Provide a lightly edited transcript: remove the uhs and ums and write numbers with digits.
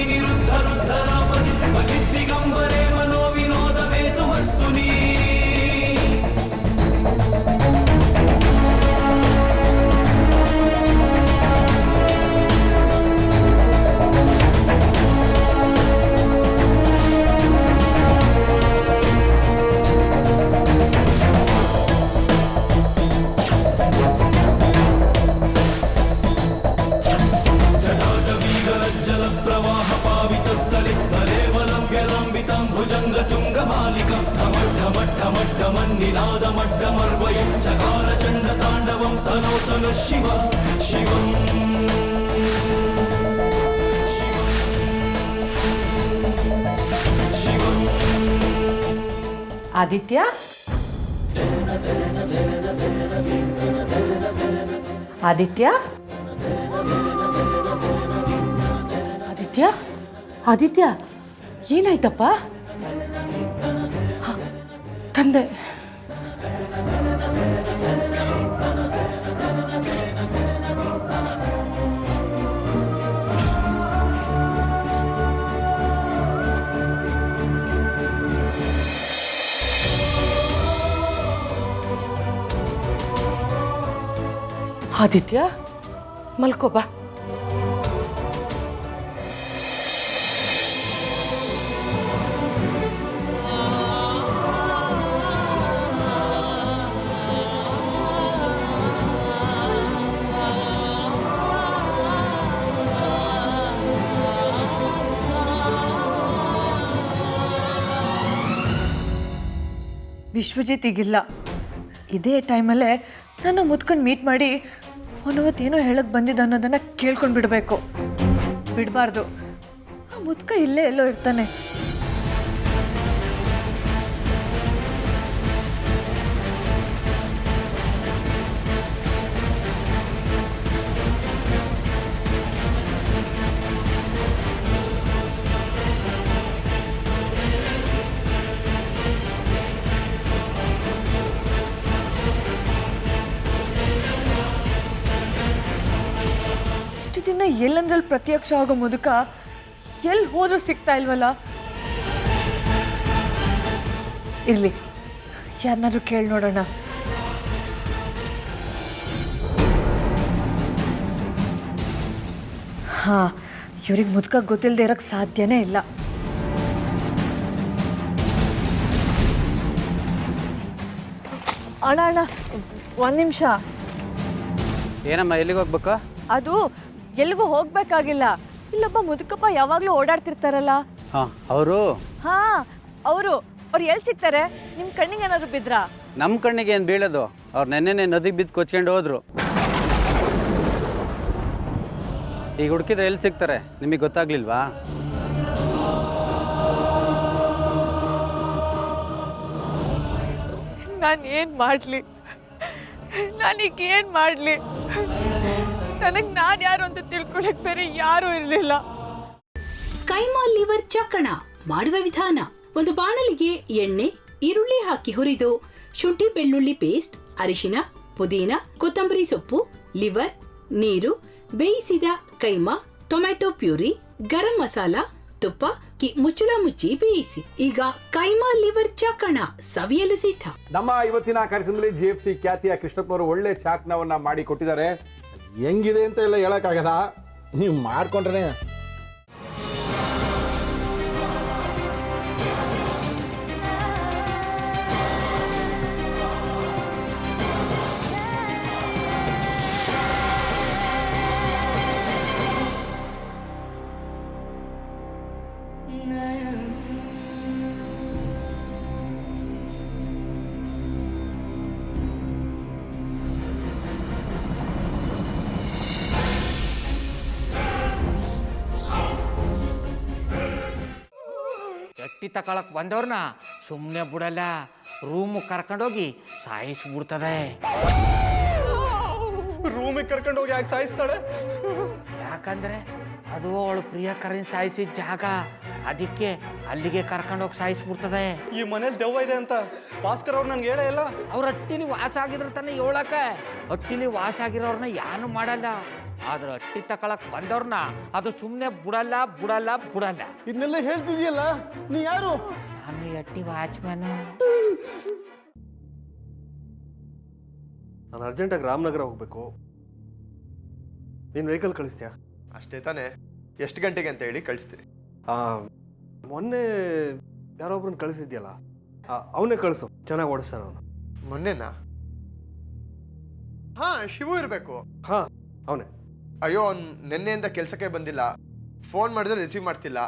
निरुद्ध रुद्धरापरि क्वचिद्दिगम्बरे मनोविनोदमेतु वस्तुनि भुजङ्गतुङ्गमालिकं धमड्ढमड्ढमड्ढमन्निनादमड्ढमर्वयं चकारचण्डताण्डवं तनोतनु शिव शिवम् ಆದಿತ್ಯ ಆದಿತ್ಯ ಆದಿತ್ಯ ಆದಿತ್ಯ ಏನಾಯ್ತಪ್ಪ? ತಂದೆ ಆದಿತ್ಯ ಮಲ್ಕೋ ಬಾ. ವಿಶ್ವಜಿತ್ ಈಗಿಲ್ಲ. ಇದೇ ಟೈಮಲ್ಲೇ ನನ್ನ ಮುತ್ಕೊಂಡು ಮೀಟ್ ಮಾಡಿ ಅವನವತ್ತೇನೋ ಹೇಳಕ್ಕೆ ಬಂದಿದ್ದ ಅನ್ನೋದನ್ನು ಕೇಳ್ಕೊಂಡು ಬಿಡಬೇಕು. ಬಿಡಬಾರ್ದು. ಆ ಮುತ್ಕ ಇಲ್ಲೇ ಎಲ್ಲೋ ಇರ್ತಾನೆ. ದಿನ ಎಲ್ಲಂದ್ರಲ್ಲಿ ಪ್ರತ್ಯಕ್ಷ ಆಗೋ ಮುದುಕ ಎಲ್ಲಿ ಹೋದ್ರೂ ಸಿಗ್ತಾ ಇಲ್ವಲ್ಲ. ಇರ್ಲಿ, ಯಾರನ್ನಾದ್ರೂ ಕೇಳಿ ನೋಡೋಣ. ಹಾ, ಇವ್ರಿಗೆ ಮುದುಕ ಗೊತ್ತಿಲ್ಲದೆ ಇರಕ್ಕೆ ಸಾಧ್ಯನೇ ಇಲ್ಲ. ಅಣ್ಣ ಅಣ್ಣ, ಒಂದು ನಿಮಿಷ. ಏನಮ್ಮ, ಎಲ್ಲಿಗೆ ಹೋಗ್ಬೇಕಾ? ಅದು ಎಲ್ಲಿಗೂ ಹೋಗ್ಬೇಕಾಗಿಲ್ಲ. ಇಲ್ಲೊಬ್ಬ ಮುದುಕಪ್ಪ ಯಾವಾಗ್ಲೂ ಓಡಾಡ್ತಿರ್ತಾರಲ್ಲ. ಅವರು ಅವರು ಎಲ್ಲಿ ಸಿಗ್ತಾರೆ? ನಿಮ್ ಕಣ್ಣಿಗೆ ಏನಾದ್ರು ಬಿದ್ರಾ? ನಮ್ಮ ಕಣ್ಣಿಗೆ ಏನು ಬೀಳೋದು? ಅವ್ರು ನೆನ್ನೆನೆ ನದಿಗೆ ಬಿದ್ದು ಕೊಚ್ಕೊಂಡು ಹೋದ್ರು. ಈಗ ಹುಡುಕಿದ್ರೆ ಎಲ್ಲಿ ಸಿಗ್ತಾರೆ? ನಿಮಗೆ ಗೊತ್ತಾಗ್ಲಿಲ್ವಾ? ನಾನೇನು ಮಾಡಲಿ? ನಾನೀಗೇನು ಮಾಡಲಿ? ನನಗೆ ನಾನು ಯಾರು ಅಂತ ತಿಳ್ಕೊಳಕ್ ಬೇರೆ ಯಾರೂ ಇರಲಿಲ್ಲ. ಕೈಮಾ ಲಿವರ್ ಚಕ್ಕಣ ಮಾಡುವ ವಿಧಾನ: ಒಂದು ಬಾಣಲಿಗೆ ಎಣ್ಣೆ, ಈರುಳ್ಳಿ ಹಾಕಿ ಹುರಿದು ಶುಂಠಿ ಬೆಳ್ಳುಳ್ಳಿ ಪೇಸ್ಟ್, ಅರಿಶಿನ, ಪುದೀನ, ಕೊತ್ತಂಬರಿ ಸೊಪ್ಪು, ಲಿವರ್, ನೀರು, ಬೇಯಿಸಿದ ಕೈಮಾ, ಟೊಮ್ಯಾಟೊ ಪ್ಯೂರಿ, ಗರಂ ಮಸಾಲ, ತುಪ್ಪ ಮುಚ್ಚಳ ಮುಚ್ಚಿ ಬೇಯಿಸಿ. ಈಗ ಕೈಮಾ ಲಿವರ್ ಚಾಕಣ ಸವಿಯಲು ಸಿದ್ಧ. ನಮ್ಮ ಇವತ್ತಿನ ಕಾರ್ಯಕ್ರಮದಲ್ಲಿ GFC ಖ್ಯಾತಿಯ ಕೃಷ್ಣಪ್ಪನವರು ಒಳ್ಳೆ ಚಾಕ್ನವನ್ನ ಮಾಡಿ ಕೊಟ್ಟಿದ್ದಾರೆ. ಹೆಂಗಿದೆ ಅಂತ ಎಲ್ಲ ಹೇಳಕ್ಕಾಗಲ್ಲ, ನೀವು ಮಾಡ್ಕೊಂಡ್ರೆ. ಎಟ್ಟಿ ತಕೊಳಕ್ ಬಂದವ್ರನ್ನ ಸುಮ್ಮನೆ ಬಿಡಲ್ಲ, ರೂಮ್ ಕರ್ಕೊಂಡೋಗಿ ಸಾಯಿಸ್ಬಿಡ್ತದೆ. ರೂಮಿಗೆ ಕರ್ಕೊಂಡೋಗಿ ಯಾಕೆ ಸಾಯಿಸ್ತಾಳೆ? ಯಾಕಂದ್ರೆ ಅದು ಅವಳು ಪ್ರಿಯಕರನ್ ಸಾಯಿಸಿದ ಜಾಗ, ಅದಕ್ಕೆ ಅಲ್ಲಿಗೆ ಕರ್ಕೊಂಡೋಗಿ ಸಾಯಿಸ್ಬಿಡ್ತದೆ. ಈ ಮನೇಲಿ ದೆವ್ವ ಇದೆ ಅಂತ ಭಾಸ್ಕರ್ ಅವ್ರು ನನ್ಗೆ ಹೇಳೇ ಇಲ್ಲ. ಅವ್ರ ಹಟ್ಟಿಲಿ ವಾಸ ಆಗಿದ್ರ ತಾನೆ ಹೇಳಕ. ಹಟ್ಟಿಲಿ ವಾಸ ಆಗಿರೋರ್ನ ಯಾನು ಮಾಡಲ್ಲ, ಆದ್ರೆ ಅಟ್ಟಿ ತಕೊಳಕ್ ಬಂದವ್ರನ್ನ ಅದು ಸುಮ್ಮನೆ ಬಿಡಲ್ಲ ಬಿಡಲ್ಲ ಬಿಡಲ್ಲ. ಇದನ್ನೆಲ್ಲ ಹೇಳ್ತಿದ್ಯಲ್ಲ, ನೀ ಯಾರು? ನಾನು ಅಟ್ಟಿ ವಾಚ್ಮ್ಯಾನ್. ನಾನು ಅರ್ಜೆಂಟಾಗಿ ರಾಮನಗರ ಹೋಗ್ಬೇಕು. ನೀನು ವೆಹಿಕಲ್ ಕಳಿಸ್ತೀಯಾ? ಅಷ್ಟೇ ತಾನೇ. ಎಷ್ಟು ಗಂಟೆಗೆ ಅಂತ ಹೇಳಿ ಕಳಿಸ್ತೀನಿ. ಮೊನ್ನೆ ಯಾರೊಬ್ರನ್ನ ಕಳಿಸಿದ್ಯಲ್ಲ, ಅವನೇ ಕಳಿಸು, ಚೆನ್ನಾಗಿ ಓಡಿಸ್ತಾನ ಅವನು. ಮೊನ್ನೆನಾ? ಹಾ, ಶಿವು ಇರಬೇಕು. ಹಾ, ಅವನೇ. ಅಯ್ಯೋ, ಅವ್ನು ನಿನ್ನೆಯಿಂದ ಕೆಲಸಕ್ಕೆ ಬಂದಿಲ್ಲ. ಫೋನ್ ಮಾಡಿದ್ರೆ ರಿಸೀವ್ ಮಾಡ್ತಿಲ್ಲ.